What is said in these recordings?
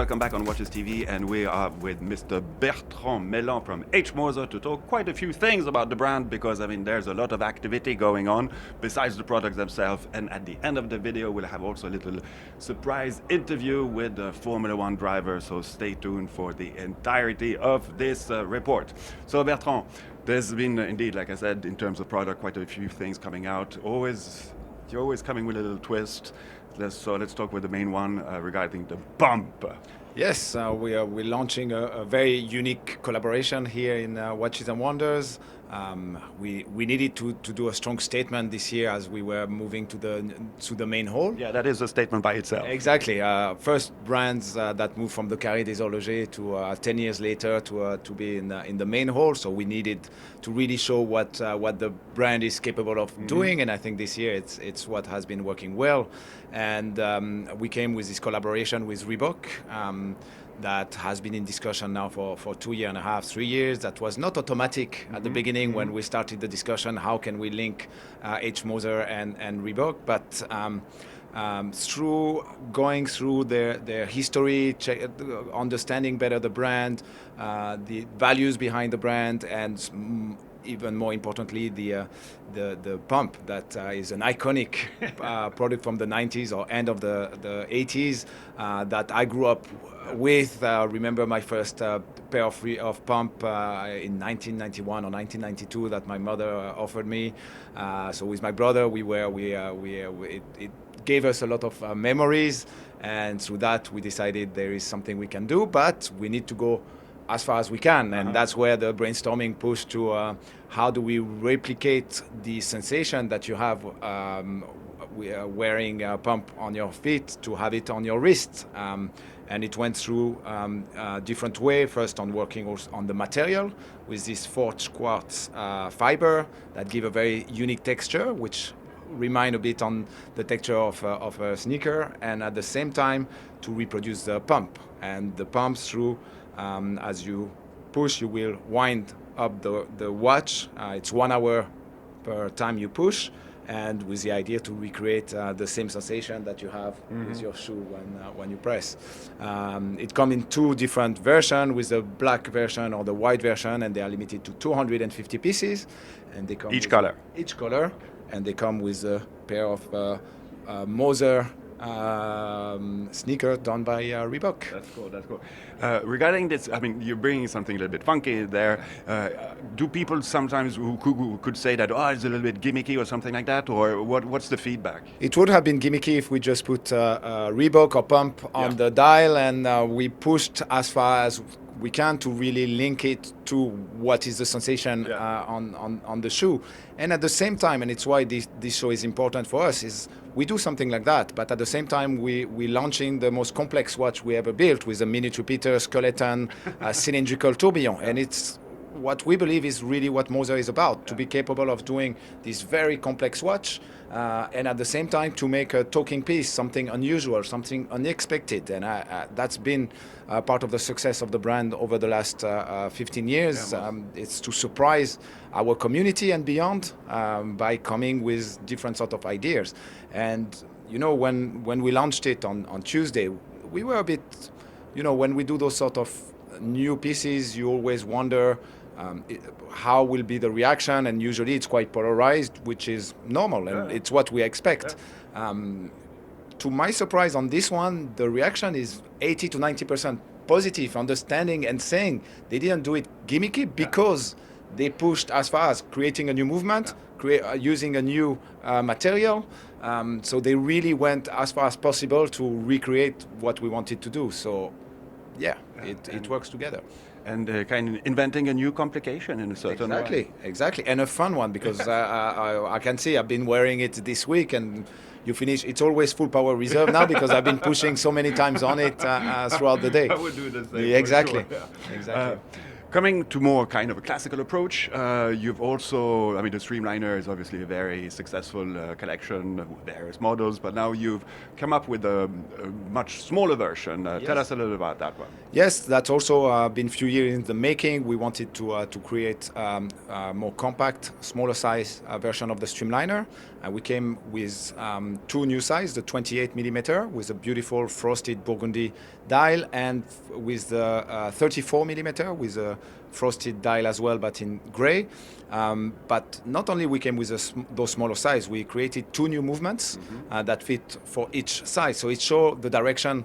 welcome back on Watches TV, and we are with Mr. Bertrand Mellan from Moser to talk quite a few things about the brand, because I mean there's a lot of activity going on besides the products themselves, and at the end of the video we'll have also a little surprise interview with a Formula One driver, so stay tuned for the entirety of this report. So Bertrand, there's been indeed, like I said, in terms of product, quite a few things coming out. You're always coming with a little twist. Let's talk with the main one regarding the bump. Yes, we're launching a very unique collaboration here in Watches and Wonders. We needed to do a strong statement this year as we were moving to the main hall. Yeah, that is a statement by itself. Exactly. First brands that moved from the Carré des Horlogers to 10 years later to be in the main hall. So we needed to really show what the brand is capable of doing, and I think this year it's what has been working well. And we came with this collaboration with Reebok. That has been in discussion now for 2.5, 3 years. That was not automatic at the beginning when we started the discussion. How can we link Moser and Reebok? But through going through their history, understanding better the brand, the values behind the brand, and even more importantly, the pump that is an iconic product from the 90s or end of the 80s that I grew up with. Remember my first pair of pump in 1991 or 1992 that my mother offered me. So with my brother, it gave us a lot of memories, and through that we decided there is something we can do, but we need to go as far as we can, and that's where the brainstorming pushed to how do we replicate the sensation that you have wearing a pump on your feet to have it on your wrist. And it went through a different way, first on working also on the material with this forged quartz fiber that give a very unique texture, which remind a bit on the texture of a sneaker, and at the same time to reproduce the pump. And the pump through as you push, you will wind up the watch. It's 1 hour per time you push, and with the idea to recreate the same sensation that you have with your shoe when you press. It comes in 2 different versions, with the black version or the white version, and they are limited to 250 pieces. And they come Each color, and they come with a pair of Moser sneaker done by Reebok. That's cool. Regarding this, I mean, you're bringing something a little bit funky there. Do people sometimes who could say that, oh, it's a little bit gimmicky or something like that, or what's the feedback? It would have been gimmicky if we just put Reebok or pump on the dial, and we pushed as far as we can to really link it to what is the sensation on the shoe. And at the same time, and it's why this show is important for us, is we do something like that, but at the same time we launching the most complex watch we ever built with a minute repeater, skeleton, cylindrical tourbillon. And it's what we believe is really what Moser is about, to be capable of doing this very complex watch, and at the same time to make a talking piece, something unusual, something unexpected. And that's been part of the success of the brand over the last 15 years. It's to surprise our community and beyond by coming with different sort of ideas. And when we launched it on Tuesday, we were a bit, when we do those sort of new pieces, you always wonder how will be the reaction, and usually it's quite polarized, which is normal, and it's what we expect. To my surprise, on this one, the reaction is 80 to 90% positive, understanding and saying they didn't do it gimmicky because they pushed as far as creating a new movement, using a new material. So they really went as far as possible to recreate what we wanted to do. So, it works together. And kind of inventing a new complication in a certain way. Exactly, and a fun one, because I can see I've been wearing it this week, and you finish. It's always full power reserve now because I've been pushing so many times on it throughout the day. I would do the same. Exactly. Sure. Exactly. Coming to more kind of a classical approach, you've also, I mean, the Streamliner is obviously a very successful collection of various models, but now you've come up with a much smaller version. Tell us a little about that one. Yes, that's also been a few years in the making. We wanted to create a more compact, smaller size version of the Streamliner. We came with two new sizes, the 28 millimeter with a beautiful frosted burgundy dial, and with the 34 millimeter with a frosted dial as well, but in gray. But not only we came with those smaller size, we created two new movements that fit for each size. So it showed the direction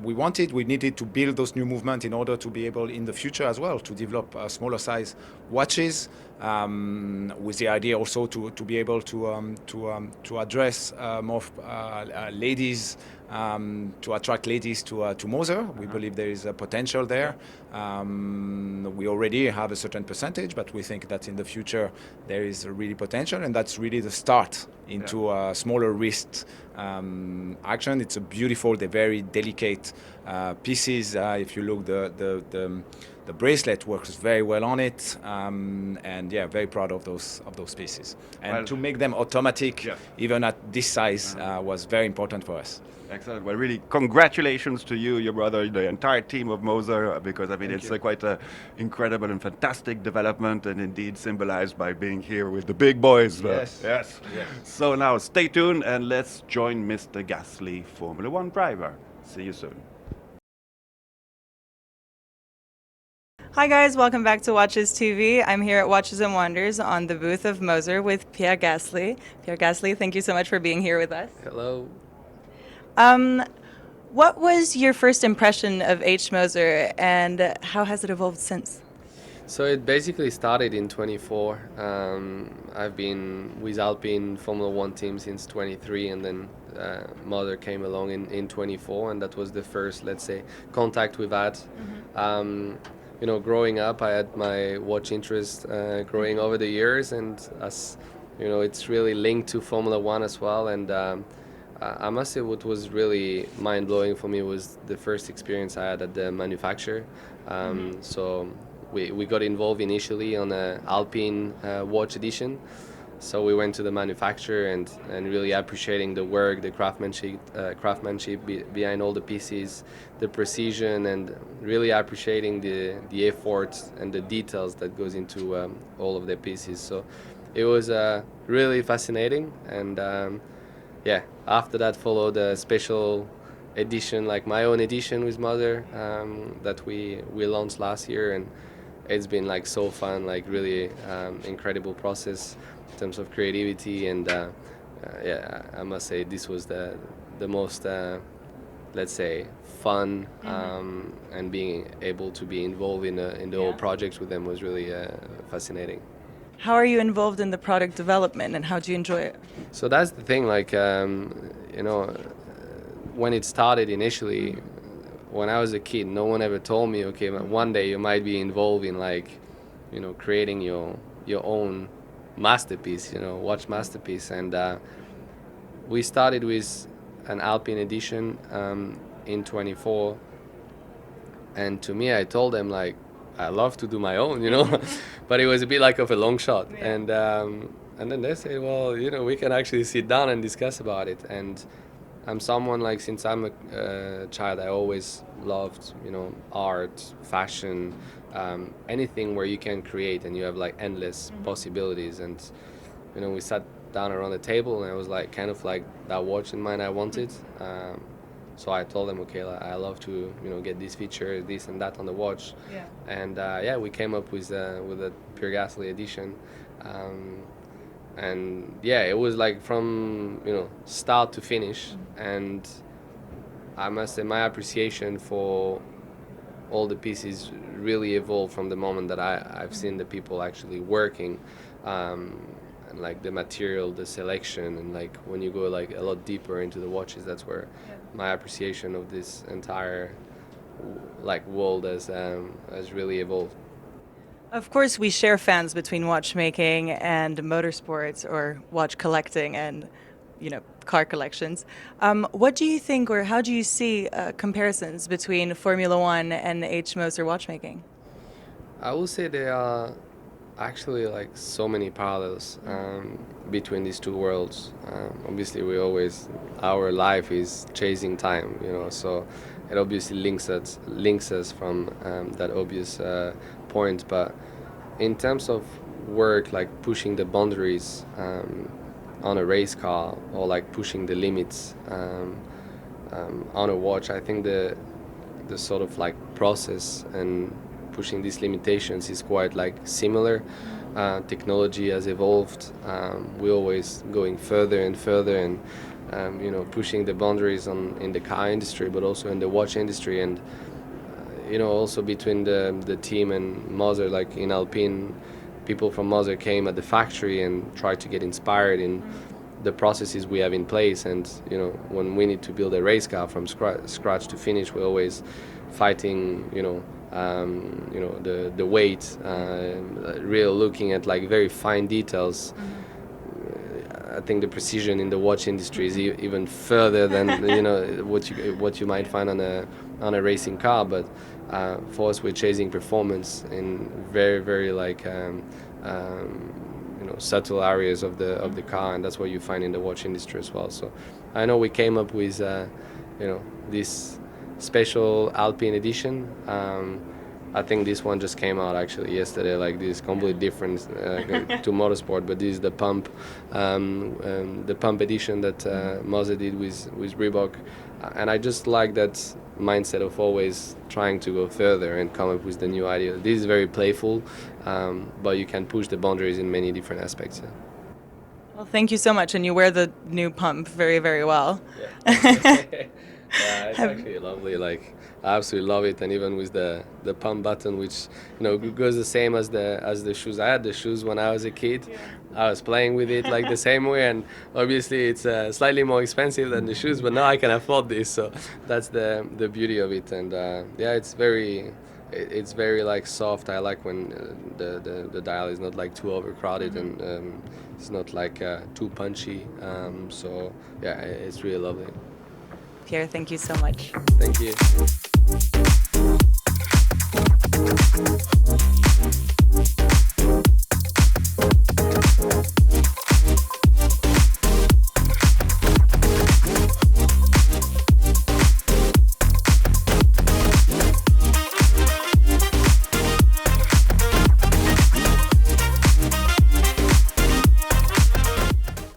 we wanted. We needed to build those new movements in order to be able in the future as well to develop smaller size watches, with the idea also to be able to address more ladies, to attract ladies to Moser. We believe there is a potential there. We already have a certain percentage, but we think that in the future there is really potential, and that's really the start into a smaller wrist action. It's a beautiful, they're very delicate pieces. If you look, the bracelet works very well on it, and yeah, very proud of those pieces. And to make them automatic, even at this size, was very important for us. Excellent. Well, really, congratulations to you, your brother, the entire team of Moser, because I mean, it's quite an incredible and fantastic development, and indeed symbolized by being here with the big boys. Yes. So now stay tuned and let's join Mr. Gasly, Formula One driver. See you soon. Hi guys, welcome back to Watches TV. I'm here at Watches and Wonders on the booth of Moser with Pierre Gasly. Pierre Gasly, thank you so much for being here with us. Hello. What was your first impression of H. Moser, and how has it evolved since? So it basically started in 24. I've been with Alpine Formula One team since 23, and then Moser came along in 24, and that was the first, let's say, contact we've had. You know, growing up, I had my watch interest growing over the years, and as you know, it's really linked to Formula One as well. And I must say, what was really mind-blowing for me was the first experience I had at the manufacturer. So we got involved initially on an Alpine watch edition. So we went to the manufacturer and really appreciating the work, the craftsmanship behind all the pieces, the precision, and really appreciating the effort and the details that goes into all of the pieces. So it was really fascinating, and yeah, after that followed a special edition, like my own edition with Moser, that we launched last year, and it's been like so fun, like really incredible process in terms of creativity, and yeah, I must say this was the most let's say fun, and being able to be involved in the whole project with them was really fascinating. How are you involved in the product development, and how do you enjoy it? So that's the thing, like you know, when it started initially, when I was a kid, no one ever told me, okay, one day you might be involved in, like, you know, creating your own masterpiece, you know, watch masterpiece. And we started with an Alpine edition in 24, and to me, I told them, like, I love to do my own, you know, but it was a bit like of a long shot. And then they said, well, you know, we can actually sit down and discuss about it. And I'm someone, like, since I'm a child, I always loved, you know, art, fashion, anything where you can create and you have like endless possibilities. And, you know, we sat down around the table, and I was like, kind of like that watch in mind I wanted. So I told them, okay, I love to, you know, get this feature, this and that on the watch. Yeah. And yeah, we came up with a Pierre Gasly edition. And yeah, it was like from, you know, start to finish. And I must say my appreciation for all the pieces really evolved from the moment that I've seen the people actually working, and like the material, the selection, and like when you go like a lot deeper into the watches, that's where my appreciation of this entire like world has really evolved. Of course, we share fans between watchmaking and motorsports, or watch collecting and, you know, car collections. What do you think, or how do you see comparisons between Formula One and H. Moser watchmaking? I would say there are actually like so many parallels between these two worlds. Obviously, our life is chasing time, so it obviously links us from that obvious point. But in terms of work, like pushing the boundaries on a race car, or like pushing the limits on a watch, I think the sort of like process and pushing these limitations is quite like similar. Technology has evolved. We're always going further and further, and pushing the boundaries in the car industry, but also in the watch industry, and also between the team and Moser. Like in Alpine, people from Moser came at the factory and tried to get inspired in the processes we have in place. And when we need to build a race car from scratch to finish, we're always fighting the weight, real looking at like very fine details. I think the precision in the watch industry is even further than what you might find on a racing car. But for us, we're chasing performance in very, very like subtle areas of the car, and that's what you find in the watch industry as well. So I know we came up with this special Alpine edition. I think this one just came out actually yesterday. Like this is completely different to motorsport, but this is the pump edition that Moser did with Reebok, and I just like that mindset of always trying to go further and come up with the new idea. This is very playful, but you can push the boundaries in many different aspects. Yeah. Well, thank you so much, and you wear the new pump very, very well. Yeah. Yeah, it's actually lovely. Like I absolutely love it, and even with the pump button, which goes the same as the shoes. I had the shoes when I was a kid. Yeah. I was playing with it like the same way, and obviously it's slightly more expensive than the shoes, but now I can afford this, so that's the beauty of it. And it's very like soft. I like when the dial is not like too overcrowded, and it's not like too punchy. So yeah, it's really lovely. Pierre, thank you so much. Thank you.